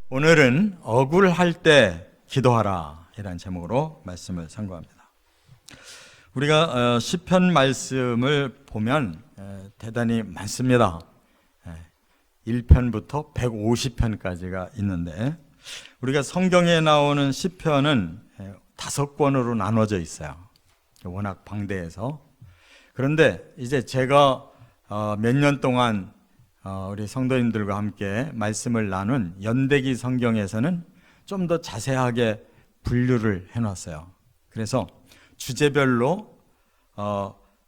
오늘은 억울할 때 기도하라 이라는 제목으로 말씀을 선고합니다. 우리가 시편 말씀을 보면 대단히 많습니다. 1편부터 150편까지가 있는데 우리가 성경에 나오는 시편은 5권으로 나눠져 있어요. 워낙 방대해서. 그런데 이제 제가 몇 년 동안 우리 성도님들과 함께 말씀을 나눈 연대기 성경에서는 좀 더 자세하게 분류를 해놨어요. 그래서 주제별로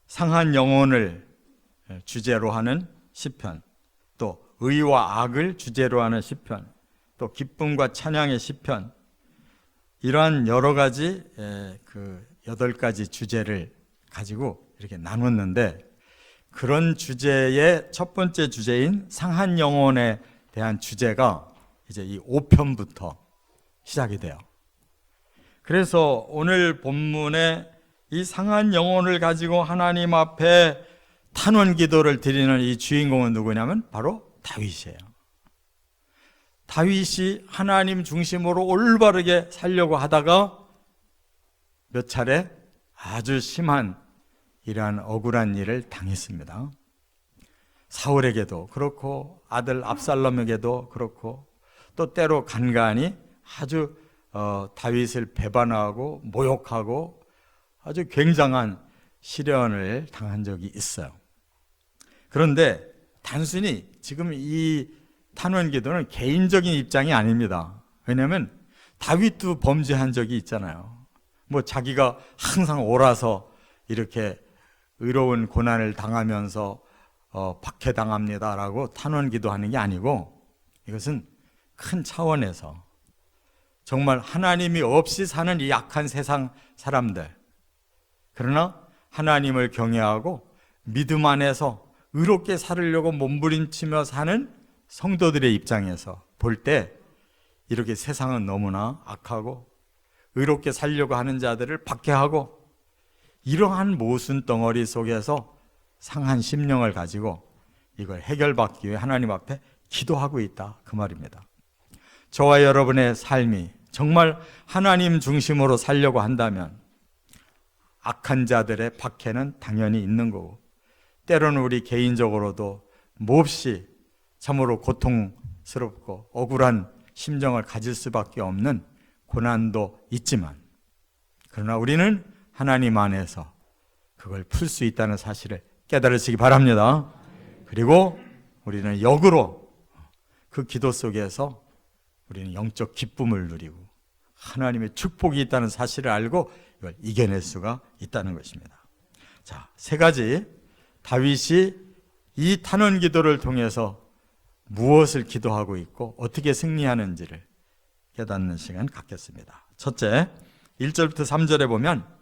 상한 영혼을 주제로 하는 시편, 또 의와 악을 주제로 하는 시편, 또 기쁨과 찬양의 시편, 이러한 여러 가지 8가지 주제를 가지고 이렇게 나눴는데, 그런 주제의 첫 번째 주제인 상한 영혼에 대한 주제가 이제 이 5편부터 시작이 돼요. 그래서 오늘 본문에 이 상한 영혼을 가지고 하나님 앞에 탄원 기도를 드리는 이 주인공은 누구냐면 바로 다윗이에요. 다윗이 하나님 중심으로 올바르게 살려고 하다가 몇 차례 아주 심한 이러한 억울한 일을 당했습니다. 사울에게도 그렇고 아들 압살롬에게도 그렇고, 또 때로 간간히 아주 다윗을 배반하고 모욕하고 아주 굉장한 시련을 당한 적이 있어요. 그런데 단순히 지금 이 탄원 기도는 개인적인 입장이 아닙니다. 왜냐하면 다윗도 범죄한 적이 있잖아요. 뭐 자기가 항상 옳아서 이렇게 의로운 고난을 당하면서 박해당합니다라고 탄원 기도하는 게 아니고, 이것은 큰 차원에서 정말 하나님이 없이 사는 이 약한 세상 사람들, 그러나 하나님을 경외하고 믿음 안에서 의롭게 살으려고 몸부림치며 사는 성도들의 입장에서 볼 때 이렇게 세상은 너무나 악하고 의롭게 살려고 하는 자들을 박해하고, 이러한 모순 덩어리 속에서 상한 심령을 가지고 이걸 해결받기 위해 하나님 앞에 기도하고 있다, 그 말입니다. 저와 여러분의 삶이 정말 하나님 중심으로 살려고 한다면 악한 자들의 박해는 당연히 있는 거고, 때로는 우리 개인적으로도 몹시 참으로 고통스럽고 억울한 심정을 가질 수밖에 없는 고난도 있지만, 그러나 우리는 하나님 안에서 그걸 풀 수 있다는 사실을 깨달으시기 바랍니다. 그리고 우리는 역으로 그 기도 속에서 우리는 영적 기쁨을 누리고 하나님의 축복이 있다는 사실을 알고 이걸 이겨낼 수가 있다는 것입니다. 자, 3가지 다윗이 이 탄원 기도를 통해서 무엇을 기도하고 있고 어떻게 승리하는지를 깨닫는 시간 갖겠습니다. 첫째, 1절부터 3절에 보면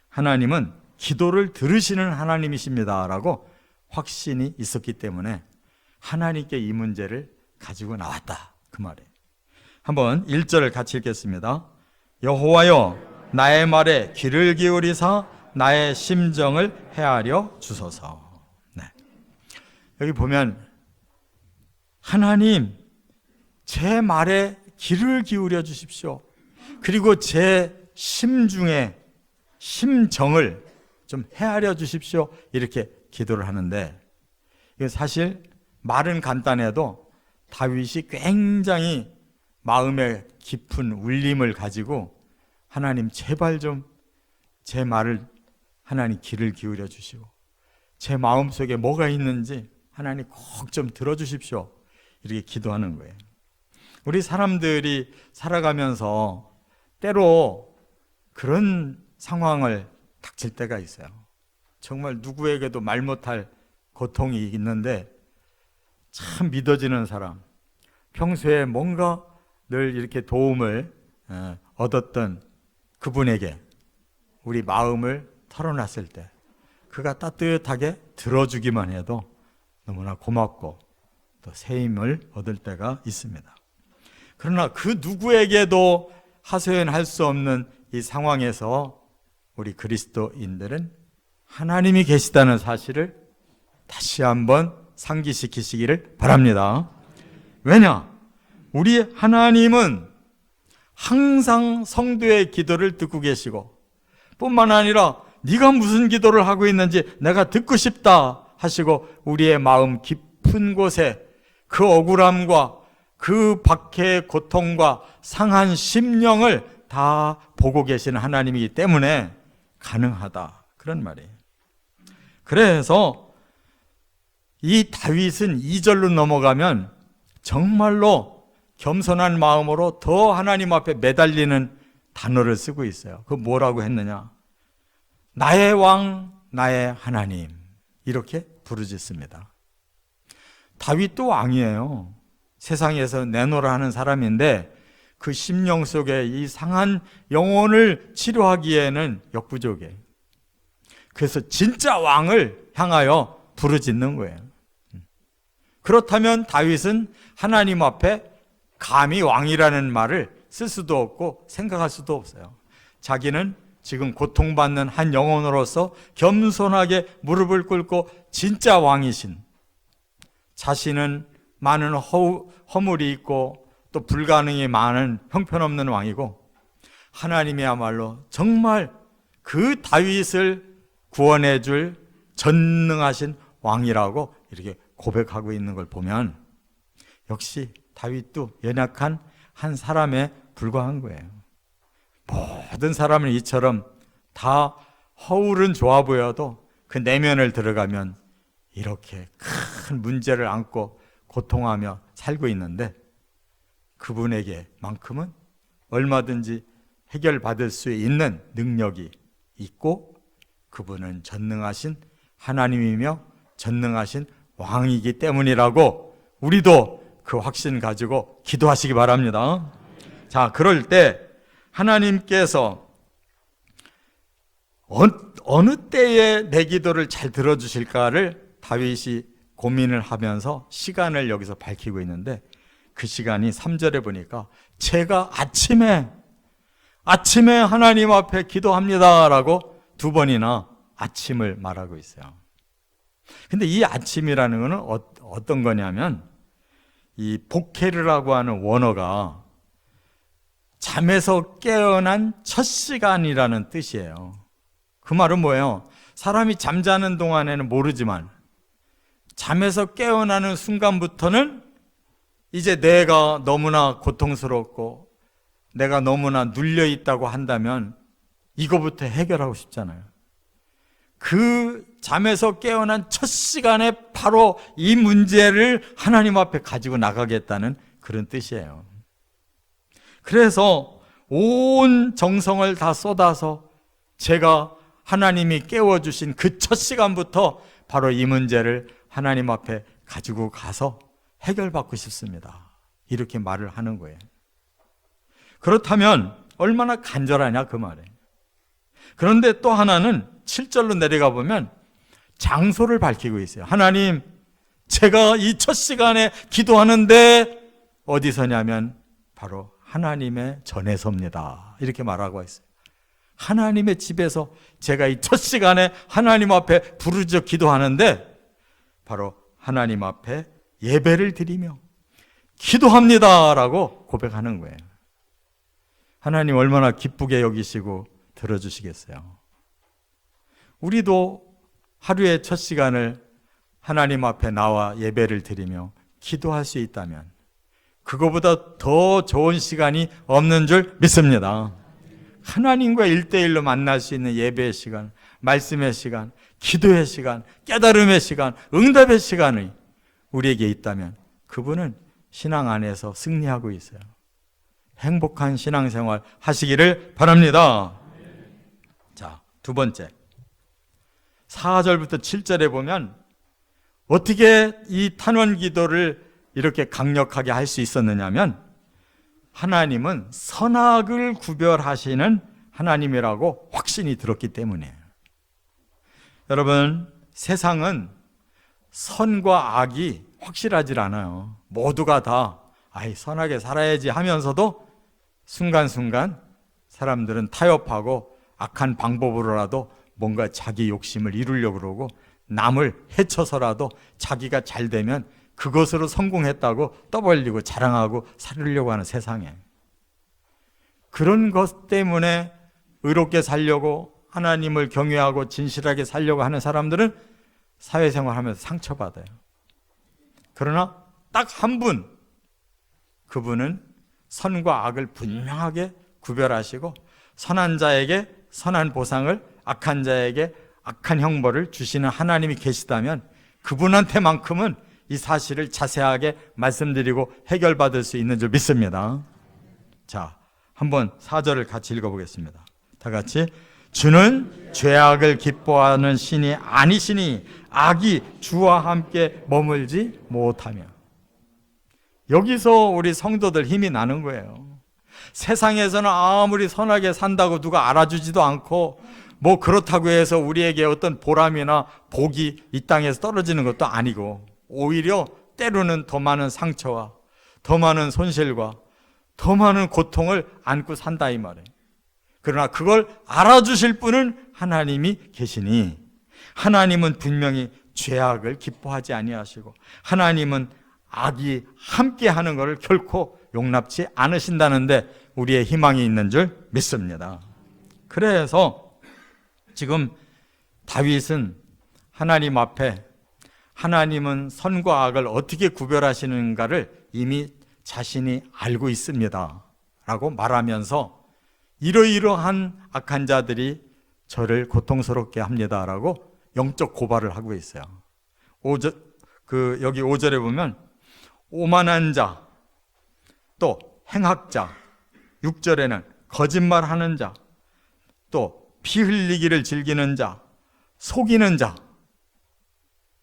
하나님은 기도를 들으시는 하나님이십니다 라고 확신이 있었기 때문에 하나님께 이 문제를 가지고 나왔다, 그 말이에요. 한번 1절을 같이 읽겠습니다. 여호와여, 나의 말에 귀를 기울이사 나의 심정을 헤아려 주소서. 네. 여기 보면 하나님, 제 말에 귀를 기울여 주십시오. 그리고 제 심중에 심정을 좀 헤아려 주십시오, 이렇게 기도를 하는데, 이거 사실 말은 간단해도 다윗이 굉장히 마음에 깊은 울림을 가지고 하나님, 제발 좀 제 말을 하나님 귀를 기울여 주시고 제 마음속에 뭐가 있는지 하나님 꼭 좀 들어주십시오, 이렇게 기도하는 거예요. 우리 사람들이 살아가면서 때로 그런 상황을 닥칠 때가 있어요. 정말 누구에게도 말 못할 고통이 있는데 참 믿어지는 사람, 평소에 뭔가 늘 이렇게 도움을 얻었던 그분에게 우리 마음을 털어놨을 때 그가 따뜻하게 들어주기만 해도 너무나 고맙고 또 새 힘을 얻을 때가 있습니다. 그러나 그 누구에게도 하소연할 수 없는 이 상황에서 우리 그리스도인들은 하나님이 계시다는 사실을 다시 한번 상기시키시기를 바랍니다. 왜냐? 우리 하나님은 항상 성도의 기도를 듣고 계시고, 뿐만 아니라 네가 무슨 기도를 하고 있는지 내가 듣고 싶다 하시고, 우리의 마음 깊은 곳에 그 억울함과 그 박해의 고통과 상한 심령을 다 보고 계시는 하나님이기 때문에 가능하다, 그런 말이에요. 그래서 이 다윗은 2절로 넘어가면 정말로 겸손한 마음으로 더 하나님 앞에 매달리는 단어를 쓰고 있어요. 그 뭐라고 했느냐? 나의 왕, 나의 하나님, 이렇게 부르짖습니다. 다윗도 왕이에요. 세상에서 내놓으라 하는 사람인데 그 심령 속에 이 상한 영혼을 치료하기에는 역부족이에요. 그래서 진짜 왕을 향하여 부르짖는 거예요. 그렇다면 다윗은 하나님 앞에 감히 왕이라는 말을 쓸 수도 없고 생각할 수도 없어요. 자기는 지금 고통받는 한 영혼으로서 겸손하게 무릎을 꿇고 진짜 왕이신, 자신은 많은 허물이 있고 또 불가능이 많은 형편없는 왕이고, 하나님이야말로 정말 그 다윗을 구원해 줄 전능하신 왕이라고 이렇게 고백하고 있는 걸 보면 역시 다윗도 연약한 한 사람에 불과한 거예요. 모든 사람은 이처럼 다 허울은 좋아 보여도 그 내면을 들어가면 이렇게 큰 문제를 안고 고통하며 살고 있는데, 그분에게만큼은 얼마든지 해결받을 수 있는 능력이 있고, 그분은 전능하신 하나님이며 전능하신 왕이기 때문이라고 우리도 그 확신 가지고 기도하시기 바랍니다. 자, 그럴 때 하나님께서 어느 때에 내 기도를 잘 들어주실까를 다윗이 고민을 하면서 시간을 여기서 밝히고 있는데, 그 시간이 3절에 보니까 제가 아침에 하나님 앞에 기도합니다 라고 2번이나 아침을 말하고 있어요. 근데 이 아침이라는 것은 어떤 거냐면, 이 보케르라고 하는 원어가 잠에서 깨어난 첫 시간이라는 뜻이에요. 그 말은 뭐예요? 사람이 잠자는 동안에는 모르지만 잠에서 깨어나는 순간부터는 이제 내가 너무나 고통스럽고 내가 너무나 눌려 있다고 한다면 이거부터 해결하고 싶잖아요. 그 잠에서 깨어난 첫 시간에 바로 이 문제를 하나님 앞에 가지고 나가겠다는 그런 뜻이에요. 그래서 온 정성을 다 쏟아서 제가 하나님이 깨워주신 그 첫 시간부터 바로 이 문제를 하나님 앞에 가지고 가서 해결받고 싶습니다, 이렇게 말을 하는 거예요. 그렇다면 얼마나 간절하냐 그 말이에요. 그런데 또 하나는 7절로 내려가 보면 장소를 밝히고 있어요. 하나님, 제가 이 첫 시간에 기도하는데 어디서냐면 바로 하나님의 전에서입니다, 이렇게 말하고 있어요. 하나님의 집에서 제가 이 첫 시간에 하나님 앞에 부르짖어 기도하는데 바로 하나님 앞에 예배를 드리며 기도합니다 라고 고백하는 거예요. 하나님 얼마나 기쁘게 여기시고 들어주시겠어요. 우리도 하루의 첫 시간을 하나님 앞에 나와 예배를 드리며 기도할 수 있다면 그거보다 더 좋은 시간이 없는 줄 믿습니다. 하나님과 1대1로 만날 수 있는 예배의 시간, 말씀의 시간, 기도의 시간, 깨달음의 시간, 응답의 시간이 우리에게 있다면 그분은 신앙 안에서 승리하고 있어요. 행복한 신앙생활 하시기를 바랍니다. 자, 2번째, 4절부터 7절에 보면 어떻게 이 탄원 기도를 이렇게 강력하게 할 수 있었느냐면, 하나님은 선악을 구별하시는 하나님이라고 확신이 들었기 때문이에요. 여러분, 세상은 선과 악이 확실하지 않아요. 모두가 다 선하게 살아야지 하면서도 순간순간 사람들은 타협하고 악한 방법으로라도 뭔가 자기 욕심을 이루려고 그러고 남을 해쳐서라도 자기가 잘 되면 그것으로 성공했다고 떠벌리고 자랑하고 살으려고 하는 세상에, 그런 것 때문에 의롭게 살려고 하나님을 경외하고 진실하게 살려고 하는 사람들은 사회생활하면서 상처받아요. 그러나 딱 한 분, 그분은 선과 악을 분명하게 구별하시고 선한 자에게 선한 보상을, 악한 자에게 악한 형벌을 주시는 하나님이 계시다면 그분한테만큼은 이 사실을 자세하게 말씀드리고 해결받을 수 있는 줄 믿습니다. 자, 한번 4절을 같이 읽어보겠습니다. 다 같이. 주는 죄악을 기뻐하는 신이 아니시니 악이 주와 함께 머물지 못하며. 여기서 우리 성도들 힘이 나는 거예요. 세상에서는 아무리 선하게 산다고 누가 알아주지도 않고 뭐 그렇다고 해서 우리에게 어떤 보람이나 복이 이 땅에서 떨어지는 것도 아니고, 오히려 때로는 더 많은 상처와 더 많은 손실과 더 많은 고통을 안고 산다 이 말이에요. 그러나 그걸 알아주실 분은 하나님이 계시니, 하나님은 분명히 죄악을 기뻐하지 아니하시고 하나님은 악이 함께하는 것을 결코 용납치 않으신다는데 우리의 희망이 있는 줄 믿습니다. 그래서 지금 다윗은 하나님 앞에 하나님은 선과 악을 어떻게 구별하시는가를 이미 자신이 알고 있습니다 라고 말하면서 이러이러한 악한 자들이 저를 고통스럽게 합니다 라고 영적 고발을 하고 있어요. 여기 5절에 보면 오만한 자, 또 행악자, 6절에는 거짓말하는 자, 또 피 흘리기를 즐기는 자, 속이는 자,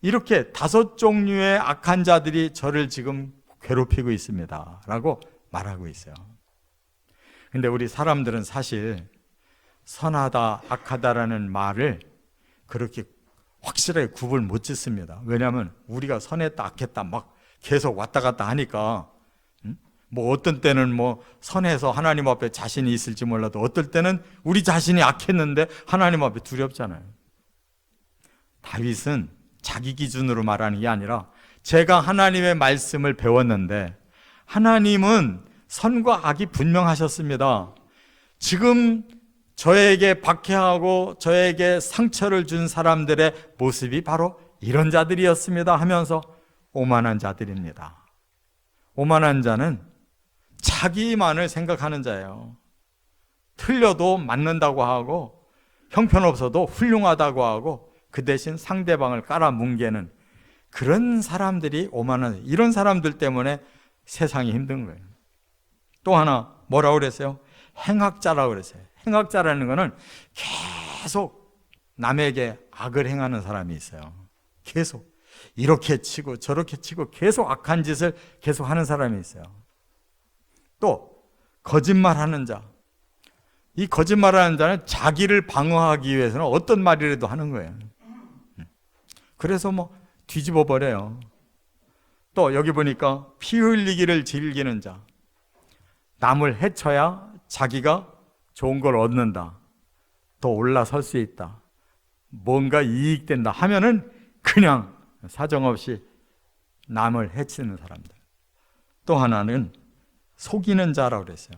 이렇게 5종류의 악한 자들이 저를 지금 괴롭히고 있습니다 라고 말하고 있어요. 근데 우리 사람들은 사실 선하다, 악하다라는 말을 그렇게 확실하게 구분 못 짓습니다. 왜냐하면 우리가 선했다, 악했다 막 계속 왔다 갔다 하니까, 뭐 어떤 때는 뭐 선해서 하나님 앞에 자신이 있을지 몰라도 어떨 때는 우리 자신이 악했는데 하나님 앞에 두렵잖아요. 다윗은 자기 기준으로 말하는 게 아니라 제가 하나님의 말씀을 배웠는데 하나님은 선과 악이 분명하셨습니다. 지금 저에게 박해하고 저에게 상처를 준 사람들의 모습이 바로 이런 자들이었습니다 하면서 오만한 자들입니다. 오만한 자는 자기만을 생각하는 자예요. 틀려도 맞는다고 하고 형편없어도 훌륭하다고 하고 그 대신 상대방을 깔아뭉개는 그런 사람들이 오만한, 이런 사람들 때문에 세상이 힘든 거예요. 또 하나 뭐라고 그랬어요? 행악자라고 그랬어요. 행악자라는 거는 계속 남에게 악을 행하는 사람이 있어요. 계속 이렇게 치고 저렇게 치고 계속 악한 짓을 계속 하는 사람이 있어요. 또 거짓말하는 자, 이 거짓말하는 자는 자기를 방어하기 위해서는 어떤 말이라도 하는 거예요. 그래서 뭐 뒤집어 버려요. 또 여기 보니까 피 흘리기를 즐기는 자, 남을 해쳐야 자기가 좋은 걸 얻는다, 더 올라설 수 있다, 뭔가 이익된다 하면은 그냥 사정없이 남을 해치는 사람들. 또 하나는 속이는 자라고 그랬어요.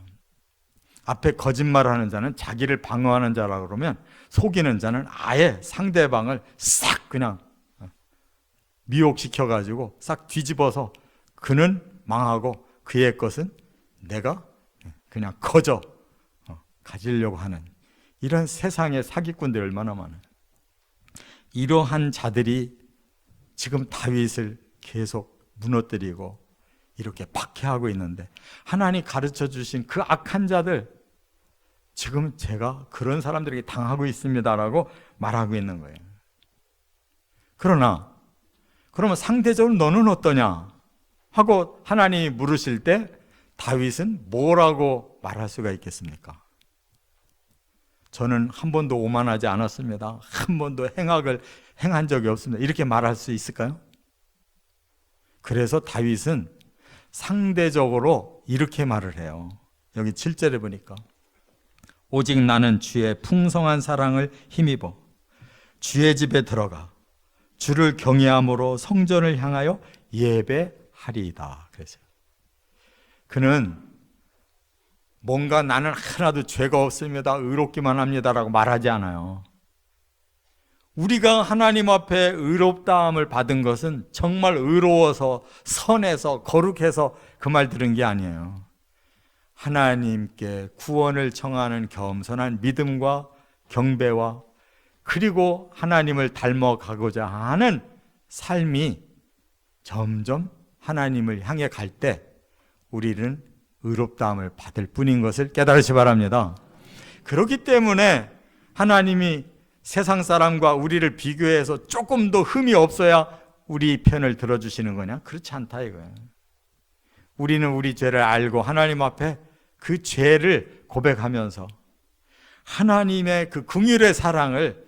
앞에 거짓말하는 자는 자기를 방어하는 자라고 그러면, 속이는 자는 아예 상대방을 싹 그냥 미혹시켜가지고 싹 뒤집어서 그는 망하고 그의 것은 내가 그냥 거저 가지려고 하는 이런 세상의 사기꾼들이 얼마나 많아요. 이러한 자들이 지금 다윗을 계속 무너뜨리고 이렇게 박해하고 있는데, 하나님 가르쳐 주신 그 악한 자들, 지금 제가 그런 사람들에게 당하고 있습니다라고 말하고 있는 거예요. 그러면 상대적으로 너는 어떠냐 하고 하나님이 물으실 때 다윗은 뭐라고 말할 수가 있겠습니까? 저는 한 번도 오만하지 않았습니다, 한 번도 행악을 행한 적이 없습니다, 이렇게 말할 수 있을까요? 그래서 다윗은 상대적으로 이렇게 말을 해요. 여기 7절에 보니까 오직 나는 주의 풍성한 사랑을 힘입어 주의 집에 들어가 주를 경외함으로 성전을 향하여 예배하리이다 그랬어요. 그는 뭔가 나는 하나도 죄가 없습니다, 의롭기만 합니다라고 말하지 않아요. 우리가 하나님 앞에 의롭다함을 받은 것은 정말 의로워서 선해서 거룩해서 그 말 들은 게 아니에요. 하나님께 구원을 청하는 겸손한 믿음과 경배와 그리고 하나님을 닮아가고자 하는 삶이 점점 하나님을 향해 갈 때 우리는 의롭다함을 받을 뿐인 것을 깨달으시 바랍니다. 그렇기 때문에 하나님이 세상 사람과 우리를 비교해서 조금 더 흠이 없어야 우리 편을 들어주시는 거냐? 그렇지 않다 이거예요. 우리는 우리 죄를 알고 하나님 앞에 그 죄를 고백하면서 하나님의 그 긍휼의 사랑을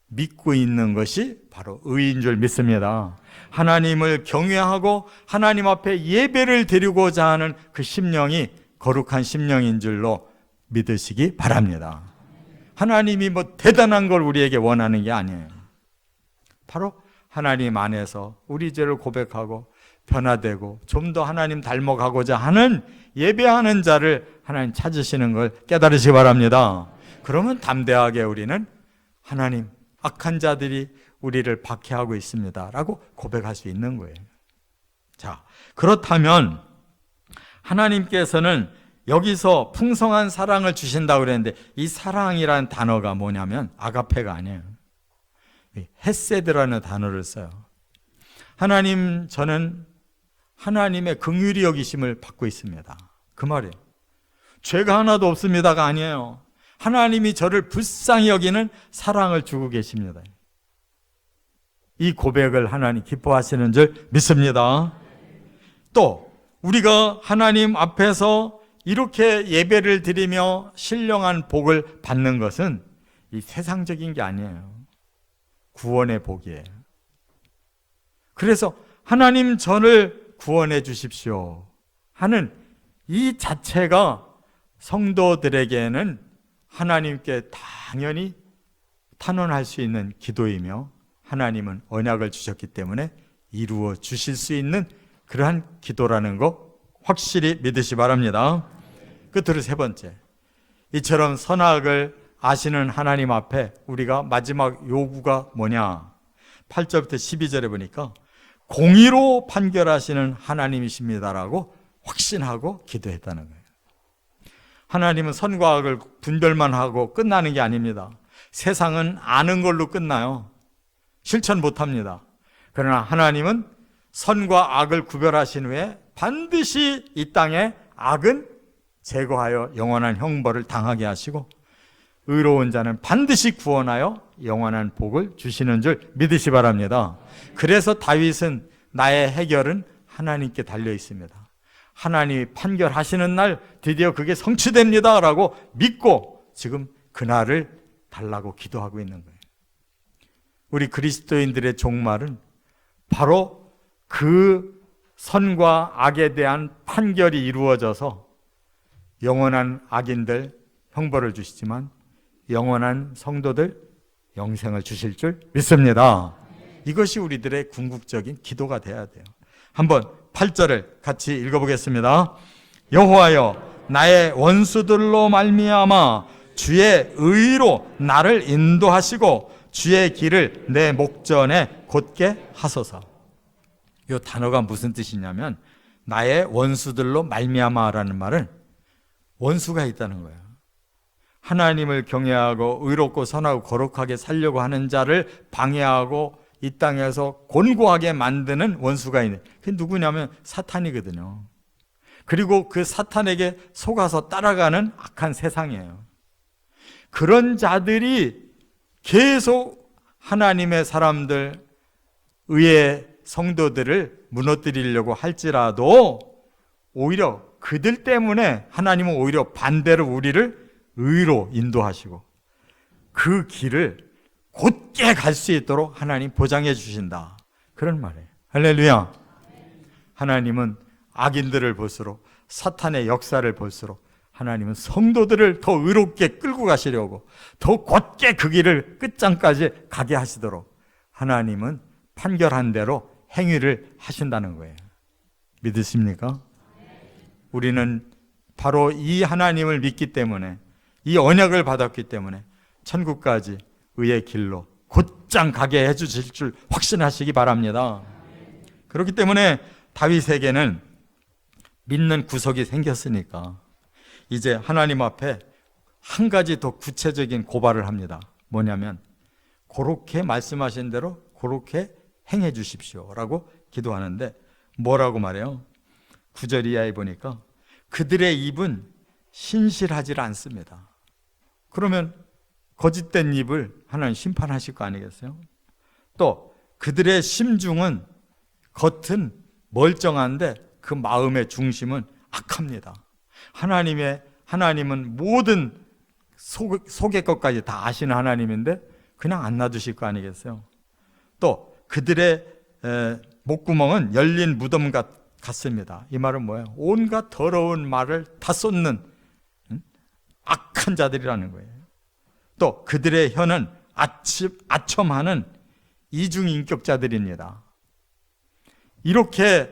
믿고 있는 것이 바로 의인 줄 믿습니다. 하나님을 경외하고 하나님 앞에 예배를 드리고자 하는 그 심령이 거룩한 심령인 줄로 믿으시기 바랍니다. 하나님이 뭐 대단한 걸 우리에게 원하는 게 아니에요. 바로 하나님 안에서 우리 죄를 고백하고 변화되고 좀 더 하나님 닮아가고자 하는 예배하는 자를 하나님 찾으시는 걸 깨달으시기 바랍니다. 그러면 담대하게 우리는 하나님, 악한 자들이 우리를 박해하고 있습니다 라고 고백할 수 있는 거예요. 자, 그렇다면 하나님께서는 여기서 풍성한 사랑을 주신다고 그랬는데 이 사랑이라는 단어가 뭐냐면 아가페가 아니에요. 헤세드라는 단어를 써요. 하나님, 저는 하나님의 긍휼히 여기심을 받고 있습니다. 그 말이에요. 죄가 하나도 없습니다가 아니에요. 하나님이 저를 불쌍히 여기는 사랑을 주고 계십니다. 이 고백을 하나님 기뻐하시는 줄 믿습니다. 또 우리가 하나님 앞에서 이렇게 예배를 드리며 신령한 복을 받는 것은 이 세상적인 게 아니에요. 구원의 복이에요. 그래서 하나님, 저를 구원해 주십시오 하는 이 자체가 성도들에게는 하나님께 당연히 탄원할 수 있는 기도이며 하나님은 언약을 주셨기 때문에 이루어 주실 수 있는 그러한 기도라는 거 확실히 믿으시 바랍니다. 끝으로 세 번째, 이처럼 선악을 아시는 하나님 앞에 우리가 마지막 요구가 뭐냐? 8절부터 12절에 보니까 공의로 판결하시는 하나님이십니다라고 확신하고 기도했다는 거예요. 하나님은 선과 악을 분별만 하고 끝나는 게 아닙니다. 세상은 아는 걸로 끝나요. 실천 못합니다. 그러나 하나님은 선과 악을 구별하신 후에 반드시 이 땅에 악은 제거하여 영원한 형벌을 당하게 하시고 의로운 자는 반드시 구원하여 영원한 복을 주시는 줄 믿으시 바랍니다. 그래서 다윗은 나의 해결은 하나님께 달려 있습니다. 하나님이 판결하시는 날 드디어 그게 성취됩니다 라고 믿고 지금 그날을 달라고 기도하고 있는 거예요. 우리 그리스도인들의 종말은 바로 그 선과 악에 대한 판결이 이루어져서 영원한 악인들 형벌을 주시지만 영원한 성도들 영생을 주실 줄 믿습니다. 이것이 우리들의 궁극적인 기도가 돼야 돼요. 한번 8절을 같이 읽어보겠습니다. 여호와여, 나의 원수들로 말미암아 주의 의로 나를 인도하시고 주의 길을 내 목전에 곧게 하소서. 이 단어가 무슨 뜻이냐면 나의 원수들로 말미암아라는 말은 원수가 있다는 거예요. 하나님을 경외하고 의롭고 선하고 거룩하게 살려고 하는 자를 방해하고 이 땅에서 곤고하게 만드는 원수가 있는, 그게 누구냐면 사탄이거든요. 그리고 그 사탄에게 속아서 따라가는 악한 세상이에요. 그런 자들이 계속 하나님의 사람들, 의의 성도들을 무너뜨리려고 할지라도 오히려 그들 때문에 하나님은 오히려 반대로 우리를 의로 인도하시고 그 길을 곧게 갈 수 있도록 하나님 보장해 주신다, 그런 말이에요. 할렐루야. 하나님은 악인들을 볼수록, 사탄의 역사를 볼수록 하나님은 성도들을 더 의롭게 끌고 가시려고 더 곧게 그 길을 끝장까지 가게 하시도록 하나님은 판결한 대로 행위를 하신다는 거예요. 믿으십니까? 우리는 바로 이 하나님을 믿기 때문에, 이 언약을 받았기 때문에 천국까지 의의 길로 곧장 가게 해주실 줄 확신하시기 바랍니다. 그렇기 때문에 다윗에게는 믿는 구석이 생겼으니까 이제 하나님 앞에 한 가지 더 구체적인 고발을 합니다. 뭐냐면 그렇게 말씀하신 대로 그렇게 행해 주십시오 라고 기도하는데 뭐라고 말해요? 9절 이하에 보니까 그들의 입은 신실하지 않습니다. 그러면 거짓된 입을 하나님 심판하실 거 아니겠어요? 또 그들의 심중은 겉은 멀쩡한데 그 마음의 중심은 악합니다. 하나님은 모든 속의 것까지 다 아시는 하나님인데 그냥 안 놔두실 거 아니겠어요? 또 그들의 목구멍은 열린 무덤 같습니다. 이 말은 뭐예요? 온갖 더러운 말을 다 쏟는 악한 자들이라는 거예요. 또 그들의 혀는 아첨하는 이중인격자들입니다. 이렇게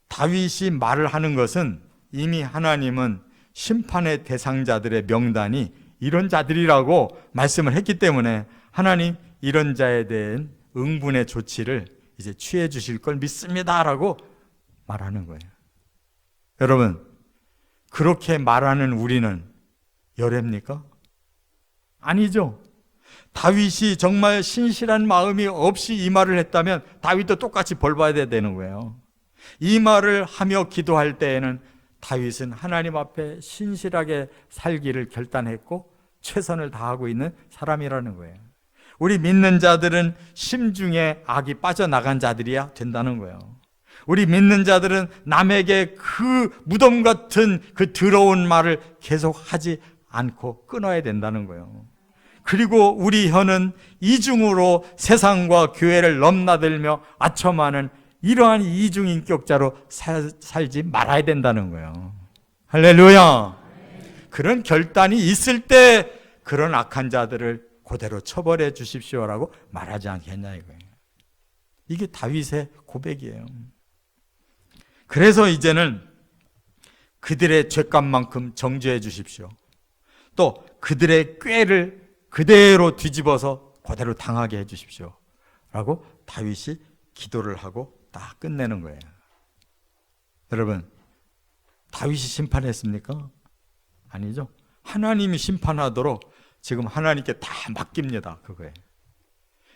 다윗이 말을 하는 것은 이미 하나님은 심판의 대상자들의 명단이 이런 자들이라고 말씀을 했기 때문에 하나님 이런 자에 대한 응분의 조치를 이제 취해 주실 걸 믿습니다라고 말하는 거예요. 여러분, 그렇게 말하는 우리는 열애입니까? 아니죠. 다윗이 정말 신실한 마음이 없이 이 말을 했다면 다윗도 똑같이 벌 받아야 되는 거예요. 이 말을 하며 기도할 때에는 다윗은 하나님 앞에 신실하게 살기를 결단했고 최선을 다하고 있는 사람이라는 거예요. 우리 믿는 자들은 심중에 악이 빠져나간 자들이야 된다는 거예요. 우리 믿는 자들은 남에게 그 무덤 같은 그 더러운 말을 계속 하지 않고 끊어야 된다는 거예요. 그리고 우리 혀는 이중으로 세상과 교회를 넘나들며 아첨하는 이러한 이중인격자로 살지 말아야 된다는 거예요. 할렐루야. 그런 결단이 있을 때 그런 악한 자들을 그대로 처벌해 주십시오라고 말하지 않겠냐 이거예요. 이게 다윗의 고백이에요. 그래서 이제는 그들의 죄값만큼 정죄해 주십시오. 또 그들의 꾀를 그대로 뒤집어서 그대로 당하게 해 주십시오 라고 다윗이 기도를 하고 딱 끝내는 거예요. 여러분, 다윗이 심판했습니까? 아니죠. 하나님이 심판하도록 지금 하나님께 다 맡깁니다. 그거에.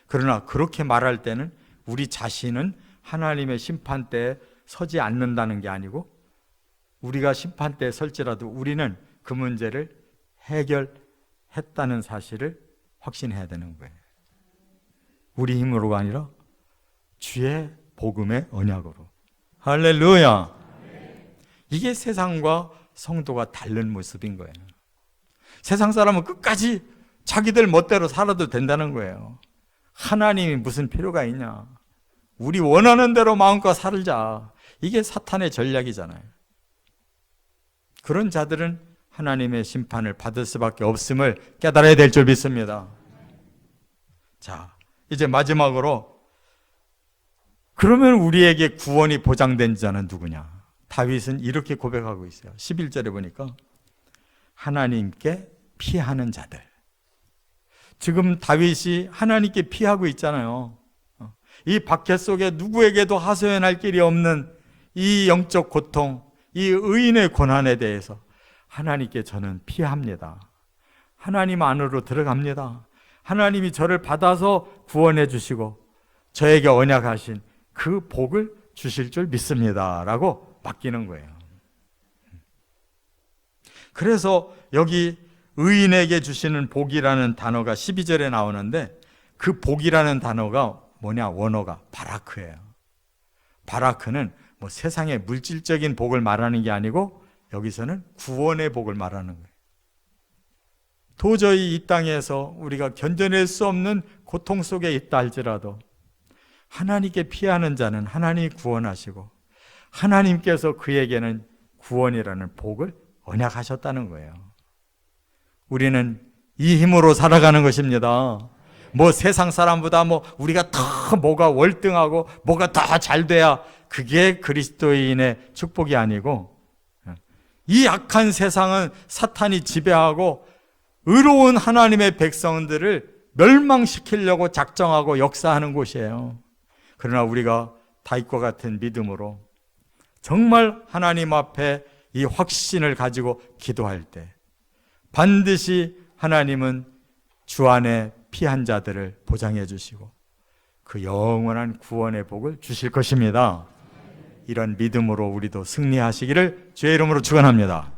그러나 그렇게 말할 때는 우리 자신은 하나님의 심판대에 서지 않는다는 게 아니고 우리가 심판대에 설지라도 우리는 그 문제를 해결했다는 사실을 확신해야 되는 거예요. 우리 힘으로가 아니라 주의 복음의 언약으로. 할렐루야. 이게 세상과 성도가 다른 모습인 거예요. 세상 사람은 끝까지 자기들 멋대로 살아도 된다는 거예요. 하나님이 무슨 필요가 있냐. 우리 원하는 대로 마음껏 살자. 이게 사탄의 전략이잖아요. 그런 자들은 하나님의 심판을 받을 수밖에 없음을 깨달아야 될 줄 믿습니다. 자, 이제 마지막으로 그러면 우리에게 구원이 보장된 자는 누구냐? 다윗은 이렇게 고백하고 있어요. 11절에 보니까 하나님께 피하는 자들. 지금 다윗이 하나님께 피하고 있잖아요. 이 박해 속에 누구에게도 하소연할 길이 없는 이 영적 고통, 이 의인의 고난에 대해서 하나님께 저는 피합니다. 하나님 안으로 들어갑니다. 하나님이 저를 받아서 구원해 주시고 저에게 언약하신 그 복을 주실 줄 믿습니다 라고 맡기는 거예요. 그래서 여기 의인에게 주시는 복이라는 단어가 12절에 나오는데 그 복이라는 단어가 뭐냐? 원어가 바라크예요. 바라크는 뭐 세상의 물질적인 복을 말하는 게 아니고 여기서는 구원의 복을 말하는 거예요. 도저히 이 땅에서 우리가 견뎌낼 수 없는 고통 속에 있다 할지라도 하나님께 피하는 자는 하나님이 구원하시고 하나님께서 그에게는 구원이라는 복을 언약하셨다는 거예요. 우리는 이 힘으로 살아가는 것입니다. 뭐 세상 사람보다 뭐 우리가 더 뭐가 월등하고 뭐가 더 잘 돼야 그게 그리스도인의 축복이 아니고, 이 악한 세상은 사탄이 지배하고 의로운 하나님의 백성들을 멸망시키려고 작정하고 역사하는 곳이에요. 그러나 우리가 다윗과 같은 믿음으로 정말 하나님 앞에 이 확신을 가지고 기도할 때 반드시 하나님은 주 안에 피한 자들을 보장해 주시고 그 영원한 구원의 복을 주실 것입니다. 이런 믿음으로 우리도 승리하시기를 주의 이름으로 축원합니다.